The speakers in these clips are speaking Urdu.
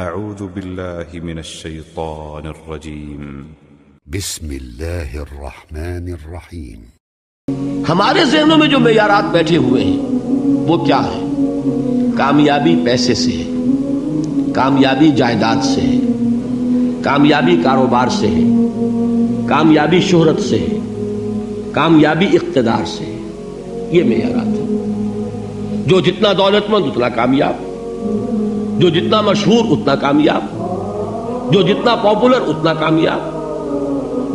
اعوذ باللہ من الشیطان الرجیم بسم اللہ الرحمن الرحیم۔ ہمارے ذہنوں میں جو معیارات بیٹھے ہوئے ہیں وہ کیا ہے؟ کامیابی پیسے سے ہے، کامیابی جائیداد سے ہے، کامیابی کاروبار سے ہے، کامیابی شہرت سے ہے، کامیابی اقتدار سے ہے۔ یہ معیارات ہیں۔ جو جتنا دولت مند اتنا کامیاب، جو جتنا مشہور اتنا کامیاب، جو جتنا پاپولر اتنا کامیاب،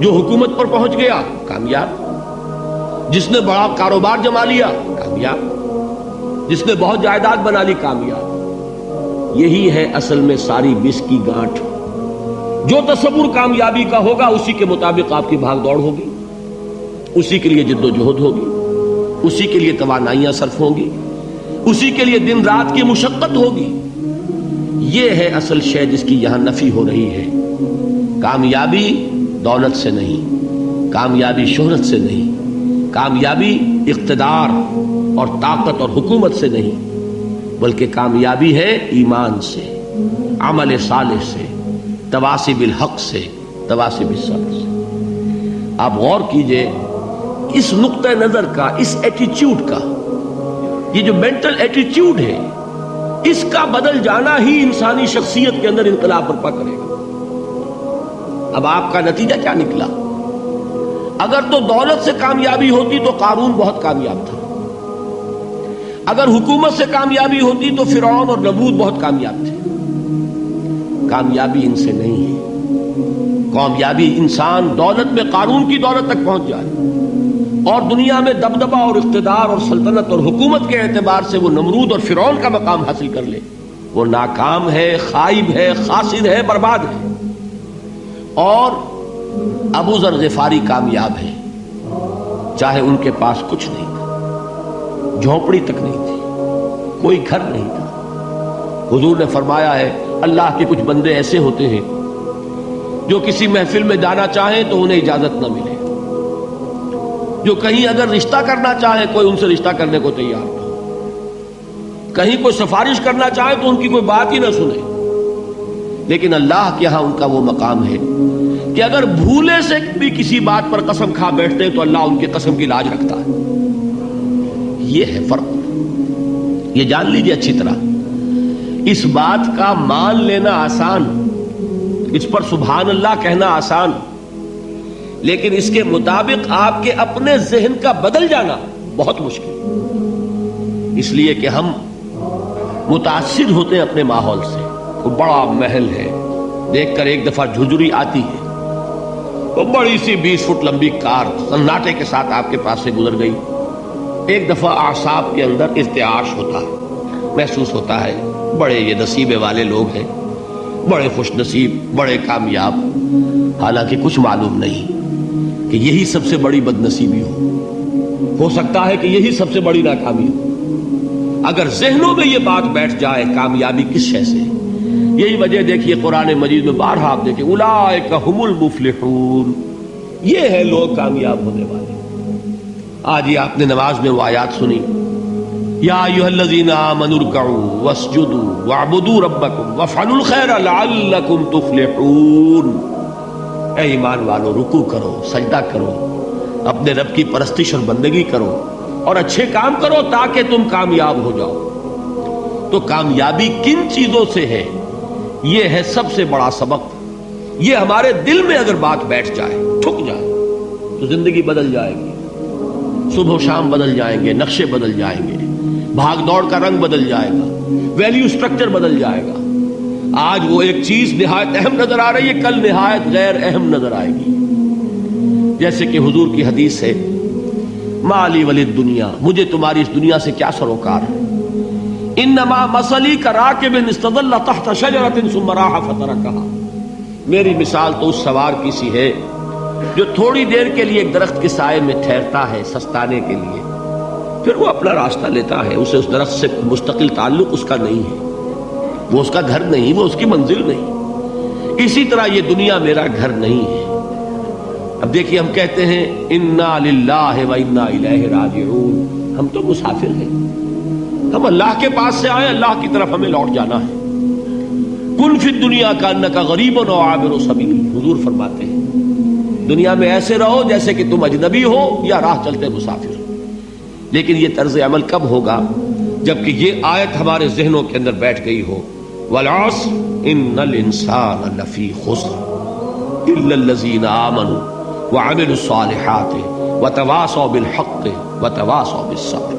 جو حکومت پر پہنچ گیا کامیاب، جس نے بڑا کاروبار جما لیا کامیاب، جس نے بہت جائیداد بنا لی کامیاب۔ یہی ہے اصل میں ساری بس کی گانٹھ۔ جو تصور کامیابی کا ہوگا اسی کے مطابق آپ کی بھاگ دوڑ ہوگی، اسی کے لیے جد و جہد ہوگی، اسی کے لیے توانائیاں صرف ہوں گی، اسی کے لیے دن رات کی مشقت ہوگی۔ یہ ہے اصل شے جس کی یہاں نفی ہو رہی ہے۔ کامیابی دولت سے نہیں، کامیابی شہرت سے نہیں، کامیابی اقتدار اور طاقت اور حکومت سے نہیں، بلکہ کامیابی ہے ایمان سے، عمل صالح سے، تواصی بالحق سے، تواصی بالصبر سے۔ آپ غور کیجئے اس نقطہ نظر کا، اس ایٹیچیوڈ کا، یہ جو مینٹل ایٹیچیوڈ ہے، اس کا بدل جانا ہی انسانی شخصیت کے اندر انقلاب برپا کرے گا۔ اب آپ کا نتیجہ کیا نکلا؟ اگر تو دولت سے کامیابی ہوتی تو قارون بہت کامیاب تھا، اگر حکومت سے کامیابی ہوتی تو فرعون اور نمرود بہت کامیاب تھے۔ کامیابی ان سے نہیں ہے۔ کامیابی انسان دولت میں قارون کی دولت تک پہنچ جائے اور دنیا میں دبدبہ اور اقتدار اور سلطنت اور حکومت کے اعتبار سے وہ نمرود اور فرعون کا مقام حاصل کر لے، وہ ناکام ہے، خائب ہے، خاسر ہے، برباد ہے۔ اور ابو ذر غفاری کامیاب ہے، چاہے ان کے پاس کچھ نہیں تھا، جھونپڑی تک نہیں تھی، کوئی گھر نہیں تھا۔ حضور نے فرمایا ہے اللہ کے کچھ بندے ایسے ہوتے ہیں جو کسی محفل میں جانا چاہیں تو انہیں اجازت نہ ملے، جو کہیں اگر رشتہ کرنا چاہے کوئی ان سے رشتہ کرنے کو تیار نہ ہو، کہیں کوئی سفارش کرنا چاہے تو ان کی کوئی بات ہی نہ سنے۔ لیکن اللہ کے ہاں ان کا وہ مقام ہے کہ اگر بھولے سے بھی کسی بات پر قسم کھا بیٹھتے ہیں تو اللہ ان کی قسم کی لاج رکھتا ہے۔ یہ ہے فرق، یہ جان لیجئے اچھی طرح۔ اس بات کا مان لینا آسان، اس پر سبحان اللہ کہنا آسان، لیکن اس کے مطابق آپ کے اپنے ذہن کا بدل جانا بہت مشکل، اس لیے کہ ہم متاثر ہوتے ہیں اپنے ماحول سے۔ وہ بڑا محل ہے، دیکھ کر ایک دفعہ جھجری آتی ہے، وہ بڑی سی 20 فٹ لمبی کار سناٹے کے ساتھ آپ کے پاس سے گزر گئی۔ ایک دفعہ اعصاب کے اندر ارتعاش ہوتا ہے، محسوس ہوتا ہے بڑے یہ نصیبے والے لوگ ہیں، بڑے خوش نصیب، بڑے کامیاب، حالانکہ کچھ معلوم نہیں کہ یہی سب سے بڑی بد نصیبی ہو سکتا ہے کہ یہی سب سے بڑی ناکامی ہو۔ اگر ذہنوں میں یہ بات بیٹھ جائے کامیابی کس شے سے، یہی وجہ دیکھیے قرآن مجید میں بارہا آپ دیکھیں اولئک هم المفلحون، یہ ہے لوگ کامیاب ہونے والے۔ آج یہ آپ نے نماز میں وہ آیات سنی، یا ایھا الذین آمنوا ارکعوا واسجدوا واعبدوا ربکم وافعلوا الخیر لعلکم تفلحون۔ اے ایمان والو، رکوع کرو، سجدہ کرو، اپنے رب کی پرستش اور بندگی کرو اور اچھے کام کرو تاکہ تم کامیاب ہو جاؤ۔ تو کامیابی کن چیزوں سے ہے؟ یہ ہے سب سے بڑا سبق۔ یہ ہمارے دل میں اگر بات بیٹھ جائے، ٹھک جائے، تو زندگی بدل جائے گی، صبح و شام بدل جائیں گے، نقشے بدل جائیں گے، بھاگ دوڑ کا رنگ بدل جائے گا، ویلیو سٹرکچر بدل جائے گا۔ آج وہ ایک چیز نہایت اہم نظر آ رہی ہے، کل نہایت غیر اہم نظر آئے گی۔ جیسے کہ حضور کی حدیث ہے مالی ولی الدنیا، مجھے تمہاری اس دنیا سے کیا سروکار ہے، انما مثلی کراکب استظل تحت شجرۃ ثم راح فترکها، میری مثال تو اس سوار کی سی ہے جو تھوڑی دیر کے لیے ایک درخت کے سائے میں ٹھہرتا ہے سستانے کے لیے، پھر وہ اپنا راستہ لیتا ہے، اسے اس درخت سے مستقل تعلق اس کا نہیں ہے، وہ اس کا گھر نہیں، وہ اس کی منزل نہیں۔ اسی طرح یہ دنیا میرا گھر نہیں ہے۔ اب دیکھیے ہم کہتے ہیں انا للہ و انا الیہ راجعون، ہم تو مسافر ہیں، ہم اللہ کے پاس سے آئے، اللہ کی طرف ہمیں لوٹ جانا ہے۔ کل وَكُن فِي الدُّنْيَا كَأَنَّكَ غَرِيبٌ أَوْ عَابِرُ سَبِيلٍ، حضور فرماتے ہیں دنیا میں ایسے رہو جیسے کہ تم اجنبی ہو یا راہ چلتے مسافر ہو۔ لیکن یہ طرز عمل کب ہوگا؟ جبکہ یہ آیت ہمارے ذہنوں کے اندر بیٹھ گئی ہو، وَالْعَصْرِ إِنَّ الْإِنسَانَ لَفِي خُسْرٍ إِلَّا الَّذِينَ آمَنُوا وَعَمِلُوا الصَّالِحَاتِ وَتَوَاصَوْا بِالْحَقِّ وَتَوَاصَوْا بِالصَّبْرِ۔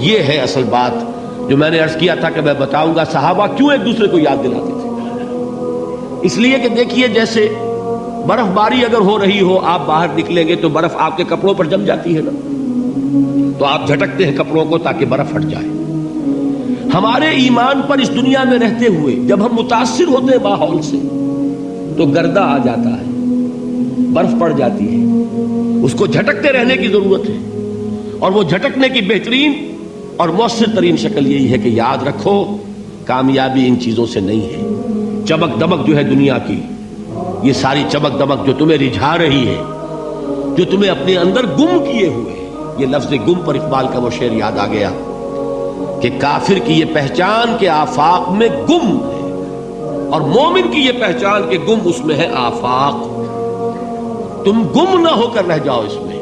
یہ ہے اصل بات جو میں نے عرض کیا تھا کہ میں بتاؤں گا صحابہ کیوں ایک دوسرے کو یاد دلاتے تھے۔ اس لیے کہ دیکھیے جیسے برف باری اگر ہو رہی ہو، آپ باہر نکلیں گے تو برف آپ کے کپڑوں پر جم جاتی ہے نا، تو آپ جھٹکتے ہیں کپڑوں کو تاکہ برف ہٹ جائے۔ ہمارے ایمان پر اس دنیا میں رہتے ہوئے جب ہم متاثر ہوتے ہیں ماحول سے تو گردہ آ جاتا ہے، برف پڑ جاتی ہے، اس کو جھٹکتے رہنے کی ضرورت ہے۔ اور وہ جھٹکنے کی بہترین اور مؤثر ترین شکل یہی ہے کہ یاد رکھو کامیابی ان چیزوں سے نہیں ہے۔ چمک دمک جو ہے دنیا کی، یہ ساری چمک دمک جو تمہیں رجھا رہی ہے، جو تمہیں اپنے اندر گم کیے ہوئے، یہ لفظ گم پر اقبال کا وہ شعر یاد آ گیا کہ کافر کی یہ پہچان کے آفاق میں گم ہے، اور مومن کی یہ پہچان کے گم اس میں ہے آفاق۔ تم گم نہ ہو کر رہ جاؤ، اس میں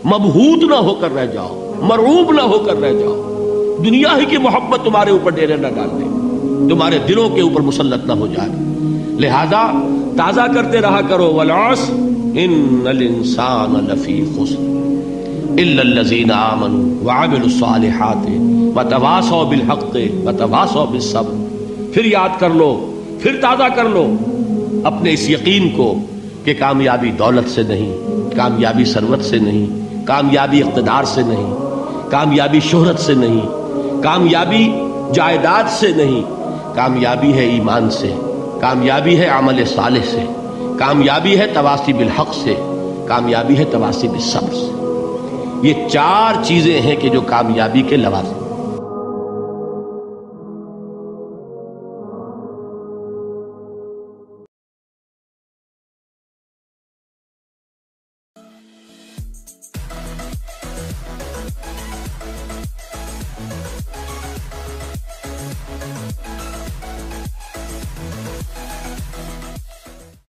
مبہوت نہ ہو کر رہ جاؤ، مرعوب نہ ہو کر رہ جاؤ، دنیا ہی کی محبت تمہارے اوپر ڈیرے نہ ڈال دے، تمہارے دلوں کے اوپر مسلط نہ ہو جائے۔ لہذا تازہ کرتے رہا کرو، والعصر ان الانسان لفی خسر الا الذین آمنوا وعملوا الصالحات وتواصوا بالحق وتواصوا بالصبر۔ پھر یاد کر لو، پھر تازہ کر لو اپنے اس یقین کو کہ کامیابی دولت سے نہیں، کامیابی ثروت سے نہیں، کامیابی اقتدار سے نہیں، کامیابی شہرت سے نہیں، کامیابی جائیداد سے نہیں، کامیابی ہے ایمان سے، کامیابی ہے عمل صالح سے، کامیابی ہے تواصی بالحق سے، کامیابی ہے تواصی بالصبر سے۔ یہ چار چیزیں ہیں کہ جو کامیابی کے لوازم